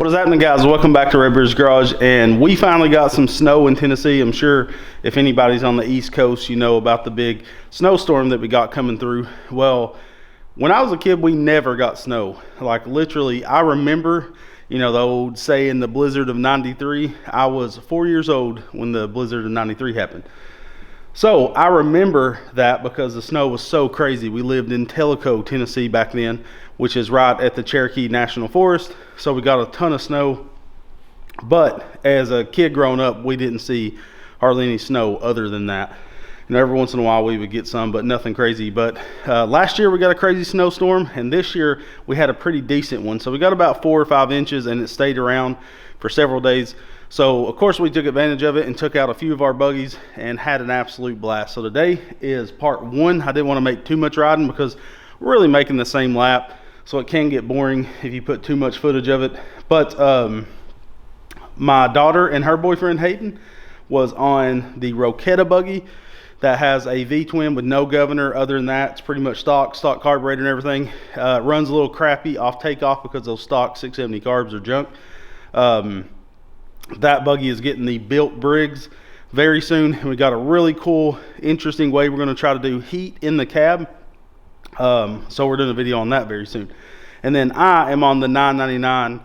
What is happening, guys? Welcome back to Redbeard's Garage, and we finally got some snow in Tennessee. I'm sure if anybody's on the East Coast, you know about the big snowstorm that we got coming through. Well, when I was a kid, we never got snow. Like literally, I remember, you know, the old saying, the blizzard of 93. I was 4 years old when the blizzard of 93 happened. So I remember that because the snow was so crazy. We lived in Tellico, Tennessee back then, which is right at the Cherokee National Forest. So we got a ton of snow. But as a kid growing up, we didn't see hardly any snow other than that. You know, every once in a while we would get some, but nothing crazy. But last year we got a crazy snowstorm, and this year we had a pretty decent one. So we got about 4 or 5 inches, and it stayed around for several days. So of course we took advantage of it and took out a few of our buggies and had an absolute blast. So today is part 1. I didn't want to make too much riding because we're really making the same lap, so it can get boring if you put too much footage of it. But my daughter and her boyfriend Hayden was on the Roketa buggy that has a V-twin with no governor. Other than that, it's pretty much stock carburetor and everything. Runs a little crappy off takeoff because those stock 670 carbs are junk. That buggy is getting the built Briggs very soon, and we got a really cool, interesting way we're going to try to do heat in the cab. So we're doing a video on that very soon. And then I am on the 999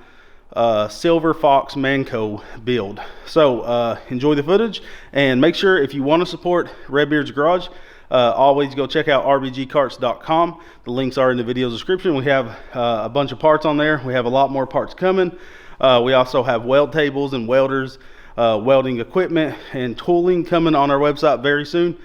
Silver Fox Manco build. So enjoy the footage, and make sure if you want to support Redbeard's Garage, always go check out rbgcarts.com. The links are in the video description. We have a bunch of parts on there. We have a lot more parts coming. We also have weld tables and welders, welding equipment and tooling coming on our website very soon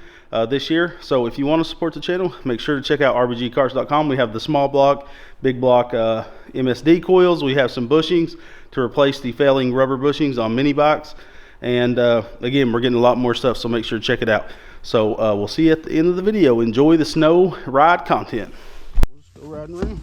this year. So if you want to support the channel, make sure to check out rbgcarts.com. We have the small block, big block MSD coils. We have some bushings to replace the failing rubber bushings on mini bikes. And again, we're getting a lot more stuff, so make sure to check it out. So we'll see you at the end of the video. Enjoy the snow ride content. We'll just go riding around.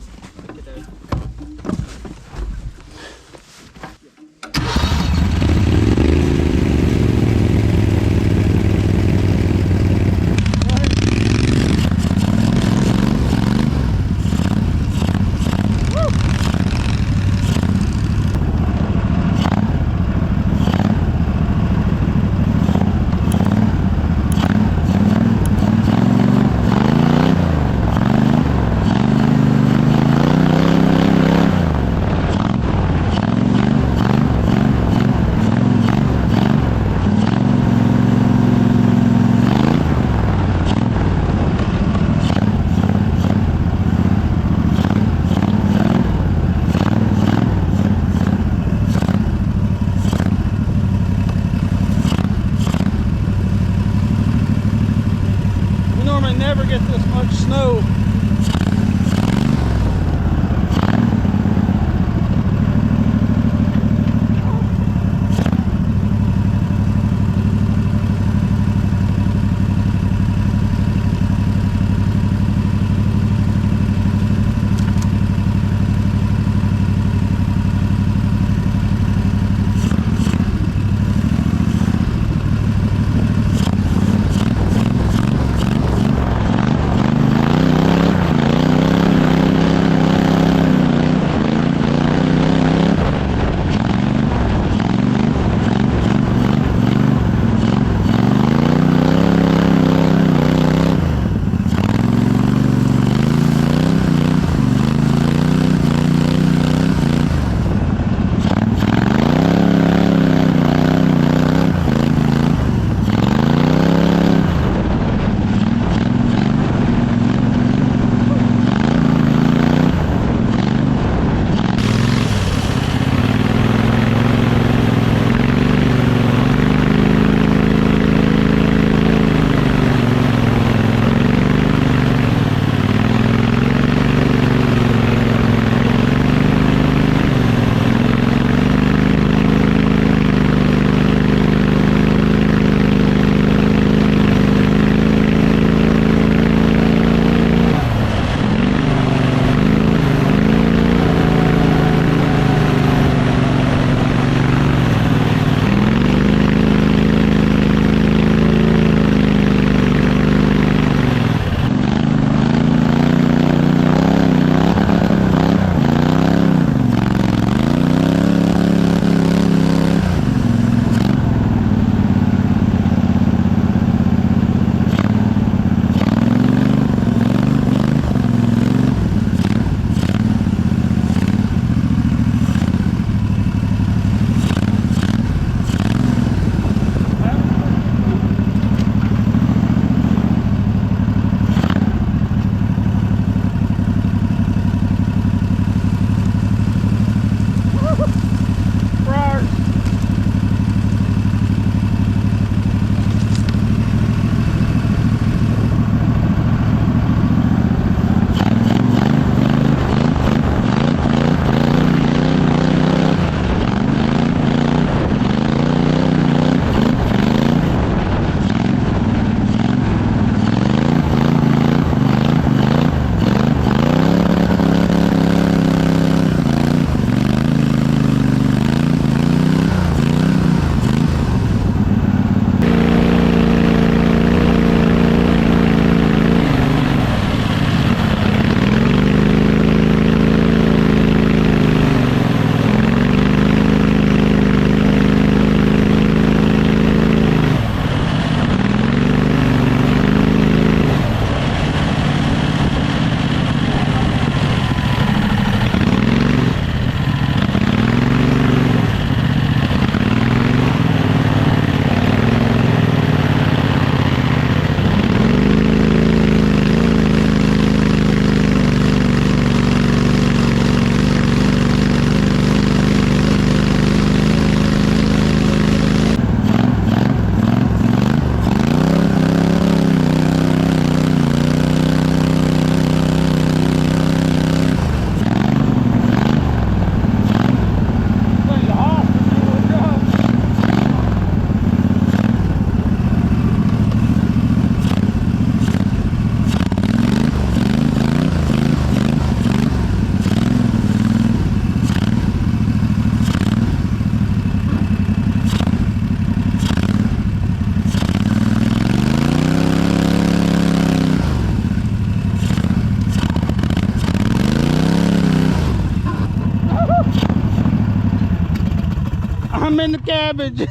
I'm in the cabbage.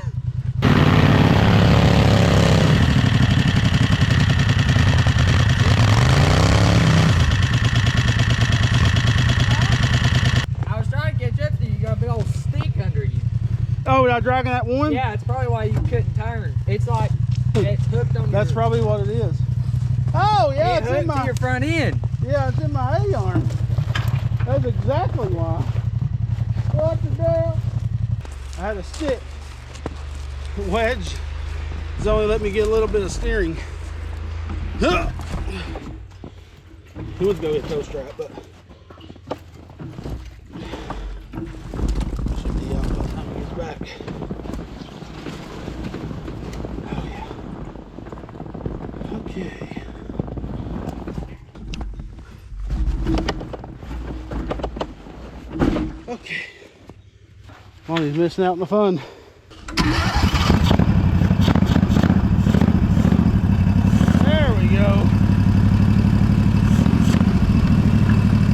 I was trying to catch up to you. You got a big old stick under you. Oh, was I dragging that one? Yeah, it's probably why you couldn't turn. It's like it's hooked on. That's probably what it is. Oh yeah, it's in hooked my to your front end. Yeah, it's in my A-arm. That's exactly why. What the hell? I had a stick wedge. It's only let me get a little bit of steering. Huh. He would go get toe strap, but should be out by the time he gets back. Oh yeah. Okay. Okay. Well, he's missing out on the fun. There we go.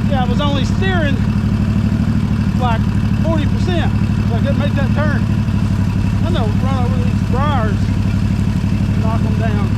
Yeah, I was only steering like 40%, so I couldn't make that turn. I know, run over these briars and knock them down.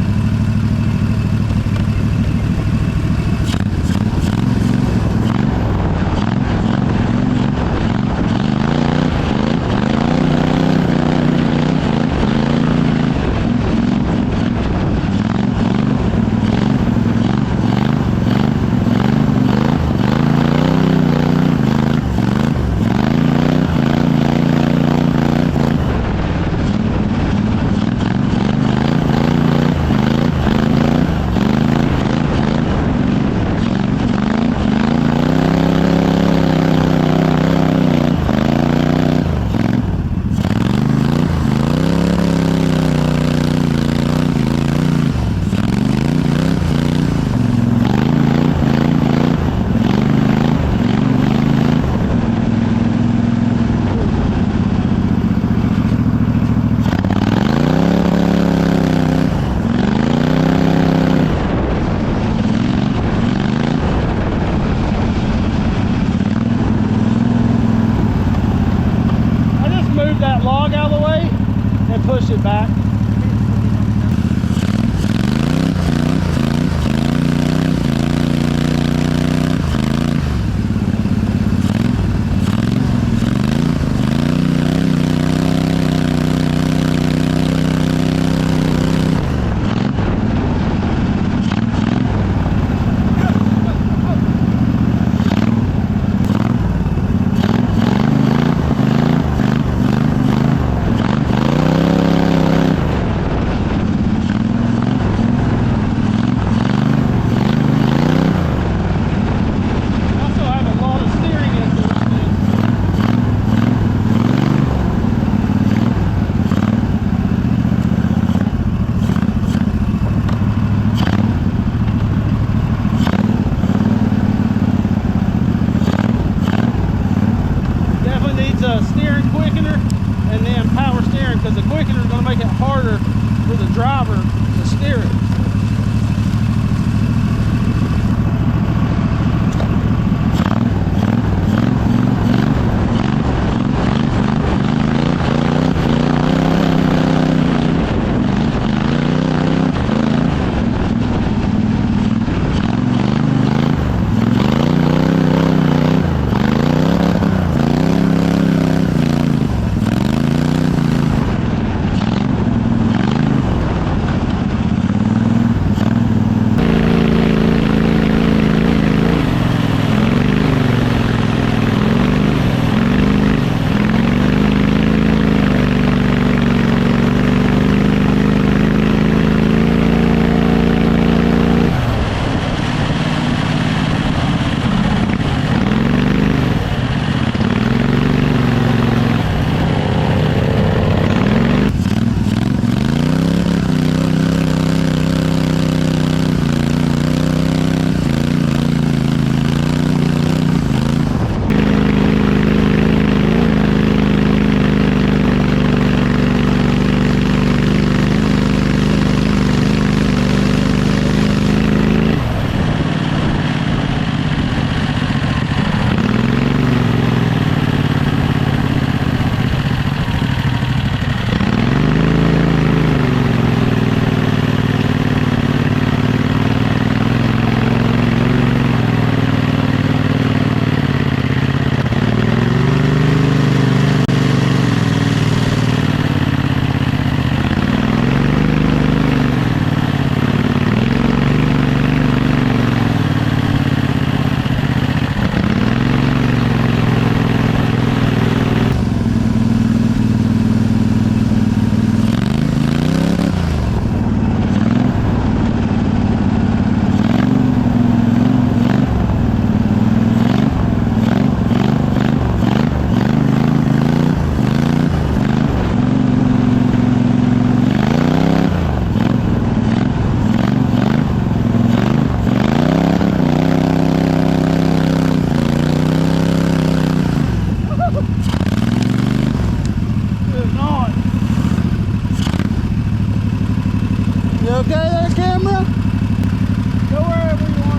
Push it back. Because the quickener is going to make it harder for the driver to steer it. putting on. You okay there, camera? Go wherever you want.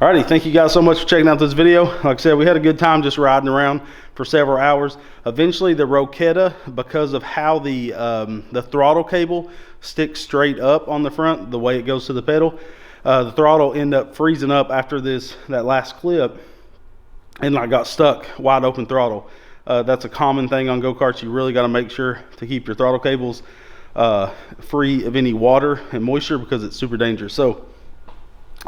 Alrighty, thank you guys so much for checking out this video. Like I said, we had a good time just riding around for several hours. Eventually the Roketa, because of how the throttle cable sticks straight up on the front, the way it goes to the pedal, the throttle ended up freezing up after that last clip, and I got stuck wide open throttle. That's a common thing on go-karts. You really got to make sure to keep your throttle cables free of any water and moisture, because it's super dangerous. So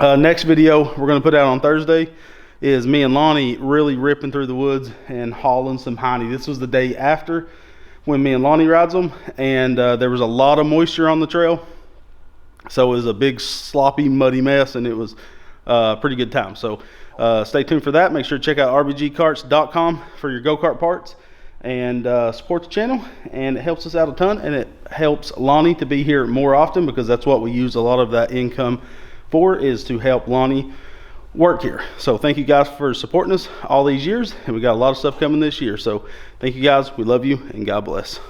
next video we're going to put out on Thursday is me and Lonnie really ripping through the woods and hauling some hiney. This was the day after when me and Lonnie rides them, and there was a lot of moisture on the trail, so it was a big sloppy muddy mess, and it was a pretty good time. So stay tuned for that. Make sure to check out rbgkarts.com for your go-kart parts, and support the channel, and it helps us out a ton, and it helps Lonnie to be here more often, because that's what we use a lot of that income for, is to help Lonnie work here. So thank you guys for supporting us all these years, and we got a lot of stuff coming this year. So thank you guys, we love you, and God bless.